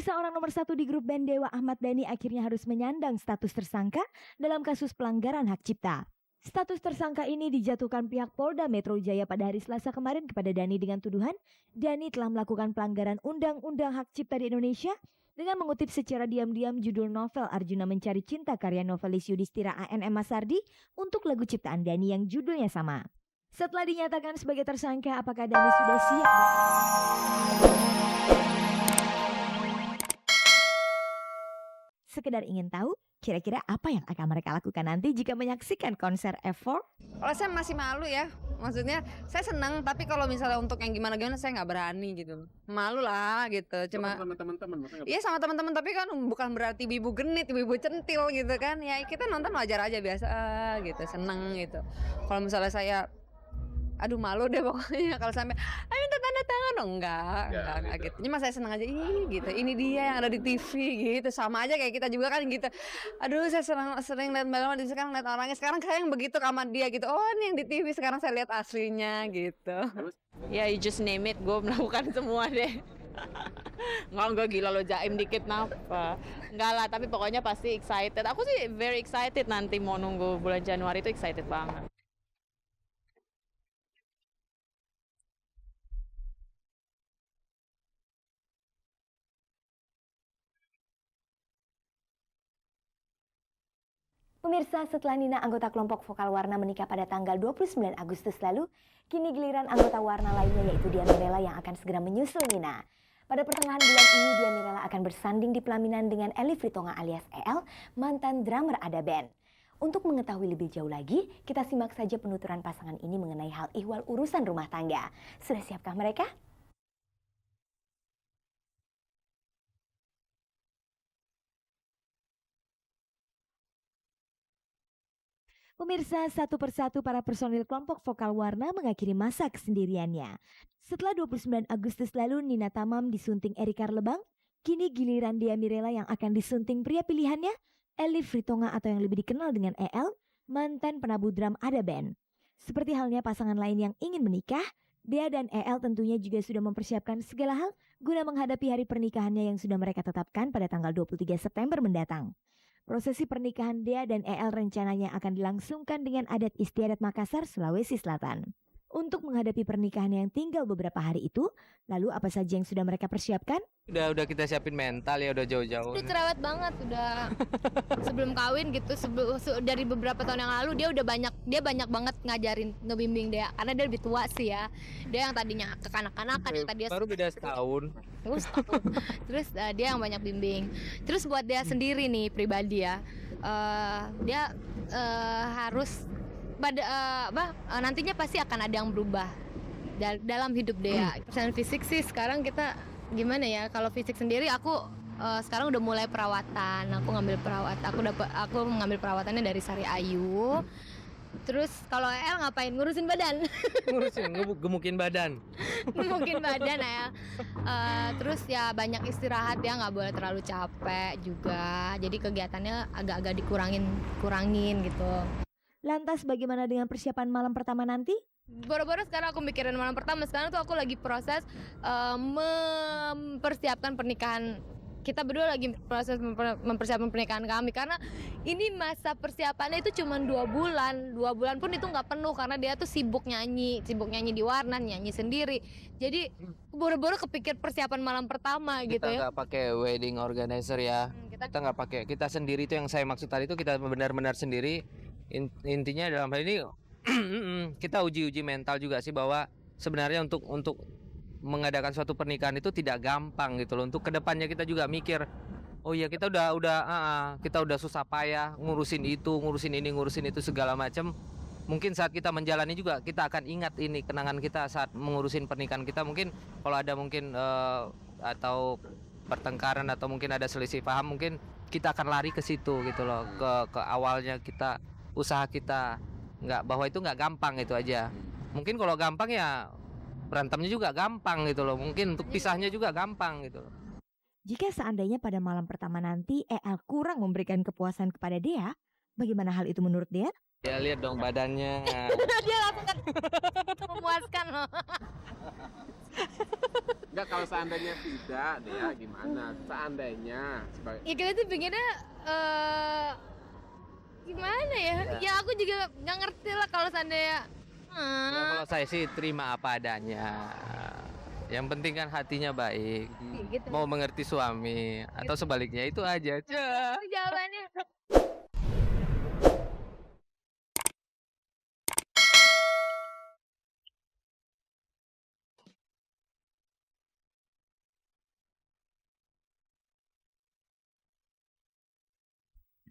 Pemirsa, orang nomor 1 di grup band Dewa Ahmad Dhani akhirnya harus menyandang status tersangka dalam kasus pelanggaran hak cipta. Status tersangka ini dijatuhkan pihak Polda Metro Jaya pada hari Selasa kemarin kepada Dhani dengan tuduhan Dhani telah melakukan pelanggaran Undang-Undang Hak Cipta di Indonesia dengan mengutip secara diam-diam judul novel Arjuna Mencari Cinta karya novelis Yudhistira A.N.M. Masardi untuk lagu ciptaan Dhani yang judulnya sama. Setelah dinyatakan sebagai tersangka, apakah Dhani sudah siap? Sekedar ingin tahu kira-kira apa yang akan mereka lakukan nanti jika menyaksikan konser F4? Kalau saya masih malu ya, maksudnya saya senang, tapi kalau misalnya untuk yang gimana-gimana saya nggak berani gitu. Malu lah gitu, cuma sama teman-teman. iya sama teman-teman, tapi kan bukan berarti ibu genit, ibu centil gitu kan. Ya kita nonton wajar aja biasa gitu, seneng gitu. Kalau misalnya saya aduh malu deh pokoknya kalau sampai ayo minta tanda tangan, enggak gitu. Cuma saya senang aja gitu. Ini dia yang ada di TV gitu. Sama aja kayak kita juga kan gitu. Aduh saya sering lihat banget sekarang lihat orangnya. Sekarang kayak yang begitu sama dia gitu. Oh ini yang di TV, sekarang saya lihat aslinya gitu. Ya you just name it, gue melakukan semua deh. Enggak gila lo jaim dikit napa. Enggak lah, tapi pokoknya pasti excited. Aku sih very excited, nanti mau nunggu bulan Januari itu excited banget. Pemirsa, setelah Nina anggota kelompok vokal Warna menikah pada tanggal 29 Agustus lalu, kini giliran anggota Warna lainnya yaitu Dian Mirela yang akan segera menyusul Nina. Pada pertengahan bulan ini, Dian Mirela akan bersanding di pelaminan dengan Elly Fritonga alias EL, mantan drummer Ada Band. Untuk mengetahui lebih jauh lagi, kita simak saja penuturan pasangan ini mengenai hal ihwal urusan rumah tangga. Sudah siapkah mereka? Pemirsa, satu persatu para personil kelompok vokal Warna mengakhiri masa kesendiriannya. Setelah 29 Agustus lalu Nina Tamam disunting Eri Karlebang, kini giliran Dian Mirela yang akan disunting pria pilihannya, Elly Fritonga atau yang lebih dikenal dengan EL, mantan penabuh drum Ada Band. Seperti halnya pasangan lain yang ingin menikah, Dea dan EL tentunya juga sudah mempersiapkan segala hal guna menghadapi hari pernikahannya yang sudah mereka tetapkan pada tanggal 23 September mendatang. Prosesi pernikahan Dea dan EL rencananya akan dilangsungkan dengan adat istiadat Makassar, Sulawesi Selatan. Untuk menghadapi pernikahan yang tinggal beberapa hari itu, lalu apa saja yang sudah mereka persiapkan? Udah kita siapin mental ya, udah jauh-jauh. Udah cerewet banget, udah sebelum kawin gitu, dari beberapa tahun yang lalu dia banyak banget ngajarin, ngebimbing Dea, karena dia lebih tua sih ya. Dia yang tadinya kekanak-kanakan, yang tadi baru beda setahun. Terus dia yang banyak bimbing. Terus buat dia sendiri nih pribadi ya, dia harus nantinya pasti akan ada yang berubah dalam hidup dia. Persen fisik sih sekarang kita gimana ya, kalau fisik sendiri aku sekarang udah mulai perawatan. Aku mengambil perawatannya dari Sari Ayu. Terus kalau El ngapain? Ngurusin badan. Gemukin badan. Gemukin badan ya. Terus ya banyak istirahat ya, nggak boleh terlalu capek juga. Jadi kegiatannya agak-agak dikurangin gitu. Lantas bagaimana dengan persiapan malam pertama nanti? Boro-boro sekarang aku mikirin malam pertama. Sekarang tuh aku lagi proses mempersiapkan pernikahan. Kita berdua lagi proses mempersiapkan pernikahan kami. Karena ini masa persiapannya itu cuma 2 bulan. 2 bulan pun itu nggak penuh karena dia tuh sibuk nyanyi di Warna, nyanyi sendiri. Jadi boro-boro kepikir persiapan malam pertama gitu ya. Kita nggak pakai wedding organizer ya. Kita nggak pakai. Kita sendiri itu yang saya maksud tadi itu kita benar-benar sendiri. Intinya dalam hal ini kita uji mental juga sih, bahwa sebenarnya untuk mengadakan suatu pernikahan itu tidak gampang gitu loh. Untuk kedepannya kita juga mikir, oh iya kita udah susah payah ngurusin itu, ngurusin ini, ngurusin itu segala macam. Mungkin saat kita menjalani juga kita akan ingat ini kenangan kita saat mengurusin pernikahan kita. Mungkin kalau ada atau pertengkaran atau mungkin ada selisih paham, mungkin kita akan lari ke situ gitu loh, ke awalnya kita, usaha kita, bahwa itu nggak gampang itu aja. Mungkin kalau gampang ya berantemnya juga gampang gitu loh. Mungkin untuk pisahnya juga gampang gitu loh. Jika seandainya pada malam pertama nanti EL kurang memberikan kepuasan kepada Dea, bagaimana hal itu menurut Dea? Ya lihat dong badannya. Dia lakukan memuaskan loh. Enggak, kalau seandainya tidak, dia gimana? Seandainya sebagai Ya kita tuh pengennya gimana ya? Ya aku juga nggak ngerti lah kalau seandainya. Ya, kalau saya sih terima apa adanya. Yang penting kan hatinya baik, Gitu. mau mengerti suami atau sebaliknya itu aja. Cah. Itu jawabannya.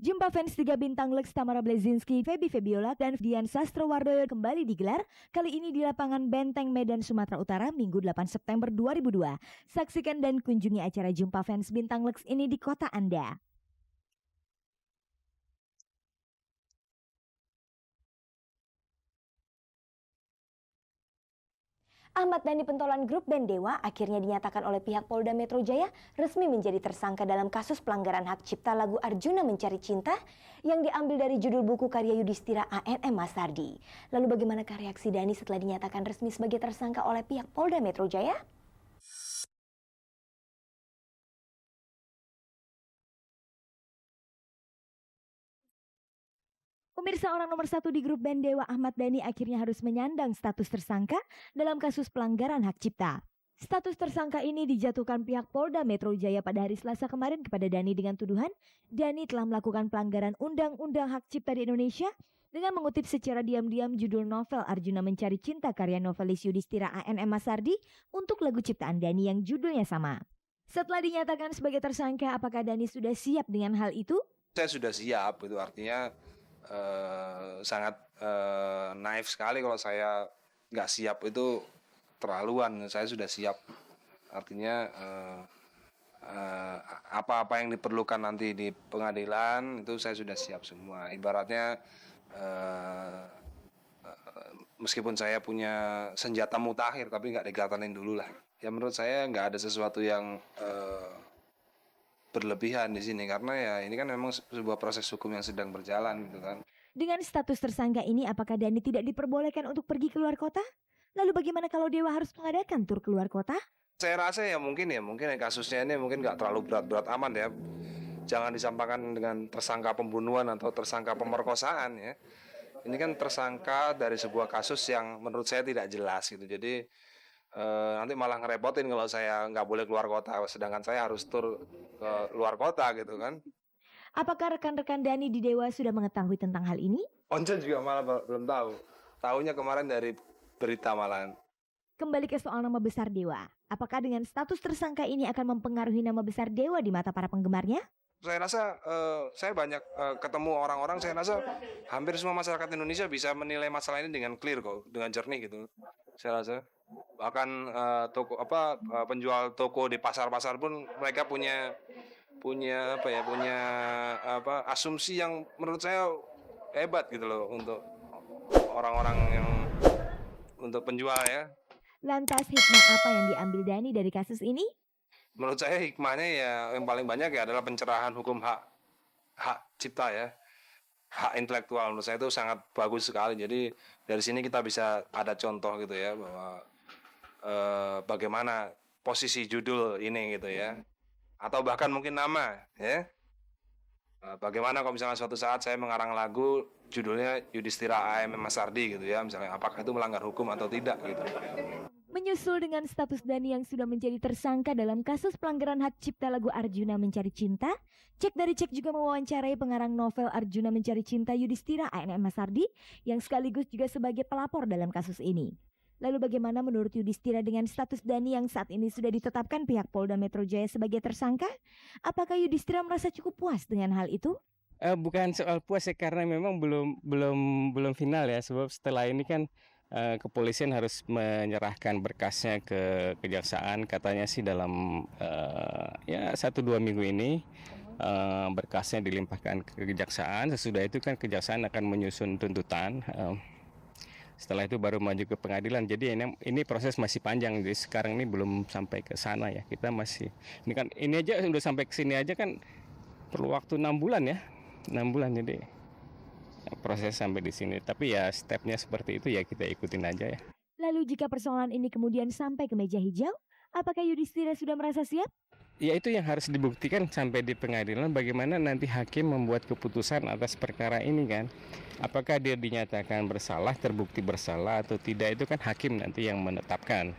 Jumpa fans 3 bintang Lex Tamara Blazinski, Feby Febiola, dan Dian Sastrowardoyo kembali digelar, kali ini di lapangan Benteng Medan, Sumatera Utara, Minggu 8 September 2002. Saksikan dan kunjungi acara Jumpa fans bintang Lex ini di kota Anda. Ahmad Dhani pentolan grup band Dewa akhirnya dinyatakan oleh pihak Polda Metro Jaya resmi menjadi tersangka dalam kasus pelanggaran hak cipta lagu Arjuna Mencari Cinta yang diambil dari judul buku karya Yudhistira A.N.M. Masardi. Lalu bagaimanakah reaksi Dhani setelah dinyatakan resmi sebagai tersangka oleh pihak Polda Metro Jaya? Pemirsa, orang nomor 1 di grup band Dewa Ahmad Dhani akhirnya harus menyandang status tersangka dalam kasus pelanggaran hak cipta. Status tersangka ini dijatuhkan pihak Polda Metro Jaya pada hari Selasa kemarin kepada Dhani dengan tuduhan Dhani telah melakukan pelanggaran Undang-Undang Hak Cipta di Indonesia dengan mengutip secara diam-diam judul novel Arjuna Mencari Cinta karya novelis Yudhistira A.N.M. Masardi untuk lagu ciptaan Dhani yang judulnya sama. Setelah dinyatakan sebagai tersangka, apakah Dhani sudah siap dengan hal itu? Saya sudah siap, itu artinya sangat naif sekali kalau saya nggak siap, itu terlaluan. Saya sudah siap, artinya apa-apa yang diperlukan nanti di pengadilan itu saya sudah siap semua. Ibaratnya meskipun saya punya senjata mutakhir tapi nggak digatanin dulu lah. Ya menurut saya nggak ada sesuatu yang berlebihan di sini, karena ya ini kan memang sebuah proses hukum yang sedang berjalan gitu kan. Dengan status tersangka ini, apakah Dhani tidak diperbolehkan untuk pergi keluar kota? Lalu bagaimana kalau Dewa harus mengadakan tur keluar kota? Saya rasa ya mungkin kasusnya ini mungkin nggak terlalu berat-berat aman ya. Jangan disamakan dengan tersangka pembunuhan atau tersangka pemerkosaan ya. Ini kan tersangka dari sebuah kasus yang menurut saya tidak jelas gitu. Jadi nanti malah ngerepotin kalau saya nggak boleh keluar kota, sedangkan saya harus tur ke luar kota gitu kan. Apakah rekan-rekan Dhani di Dewa sudah mengetahui tentang hal ini? Once juga malah belum tahu. Tahunya kemarin dari berita malahan. Kembali ke soal nama besar Dewa. Apakah dengan status tersangka ini akan mempengaruhi nama besar Dewa di mata para penggemarnya? Saya rasa saya banyak ketemu orang-orang, saya rasa hampir semua masyarakat Indonesia bisa menilai masalah ini dengan clear kok, dengan jernih gitu. Saya rasa bahkan penjual toko di pasar-pasar pun mereka punya asumsi yang menurut saya hebat gitu loh untuk orang-orang yang untuk penjual ya. Lantas hikmah apa yang diambil Dhani dari kasus ini? Menurut saya hikmahnya ya yang paling banyak ya adalah pencerahan hukum hak cipta ya. Hak intelektual menurut saya itu sangat bagus sekali. Jadi dari sini kita bisa ada contoh gitu ya bahwa bagaimana posisi judul ini gitu ya. Atau bahkan mungkin nama ya. Bagaimana kalau misalnya suatu saat saya mengarang lagu judulnya Yudhistira A.N.M. Masardi gitu ya, misalnya apakah itu melanggar hukum atau tidak gitu. Menyusul dengan status Dhani yang sudah menjadi tersangka dalam kasus pelanggaran hak cipta lagu Arjuna Mencari Cinta, Cek dari Cek juga mewawancarai pengarang novel Arjuna Mencari Cinta Yudhistira A.N.M. Masardi yang sekaligus juga sebagai pelapor dalam kasus ini. Lalu bagaimana menurut Yudhistira dengan status Dhani yang saat ini sudah ditetapkan pihak Polda Metro Jaya sebagai tersangka? Apakah Yudhistira merasa cukup puas dengan hal itu? Bukan soal puas ya, karena memang belum final ya, sebab setelah ini kan kepolisian harus menyerahkan berkasnya ke kejaksaan, katanya sih dalam 1-2 minggu ini berkasnya dilimpahkan ke kejaksaan. Sesudah itu kan kejaksaan akan menyusun tuntutan. Setelah itu baru maju ke pengadilan. Jadi ini proses masih panjang. Jadi sekarang ini belum sampai ke sana ya. Kita masih ini aja udah sampai ke sini aja kan perlu waktu 6 bulan ya. 6 bulan, jadi proses sampai di sini. Tapi ya stepnya seperti itu ya, kita ikutin aja ya. Lalu jika persoalan ini kemudian sampai ke meja hijau, Apakah Yudhistira sudah merasa siap? Ya itu yang harus dibuktikan sampai di pengadilan, bagaimana nanti hakim membuat keputusan atas perkara ini kan. Apakah dia dinyatakan bersalah, terbukti bersalah atau tidak, itu kan hakim nanti yang menetapkan.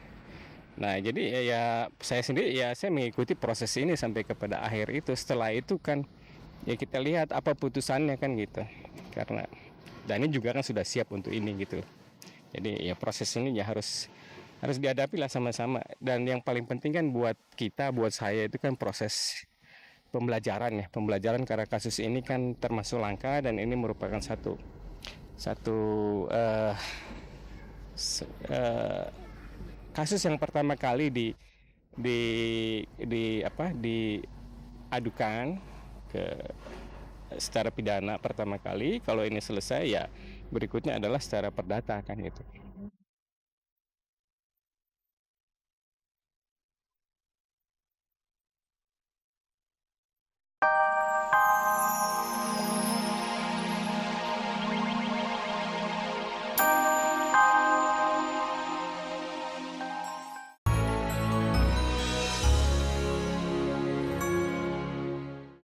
Nah jadi ya saya sendiri ya saya mengikuti proses ini sampai kepada akhir itu. Setelah itu kan ya kita lihat apa putusannya kan gitu. Karena Dhani juga kan sudah siap untuk ini gitu. Jadi ya proses ini ya harus dihadapi lah sama-sama. Dan yang paling penting kan buat kita, buat saya itu kan proses pembelajaran ya. Pembelajaran karena kasus ini kan termasuk langka dan ini merupakan satu kasus yang pertama kali diadukan ke secara pidana pertama kali. Kalau ini selesai ya berikutnya adalah secara perdata kan gitu.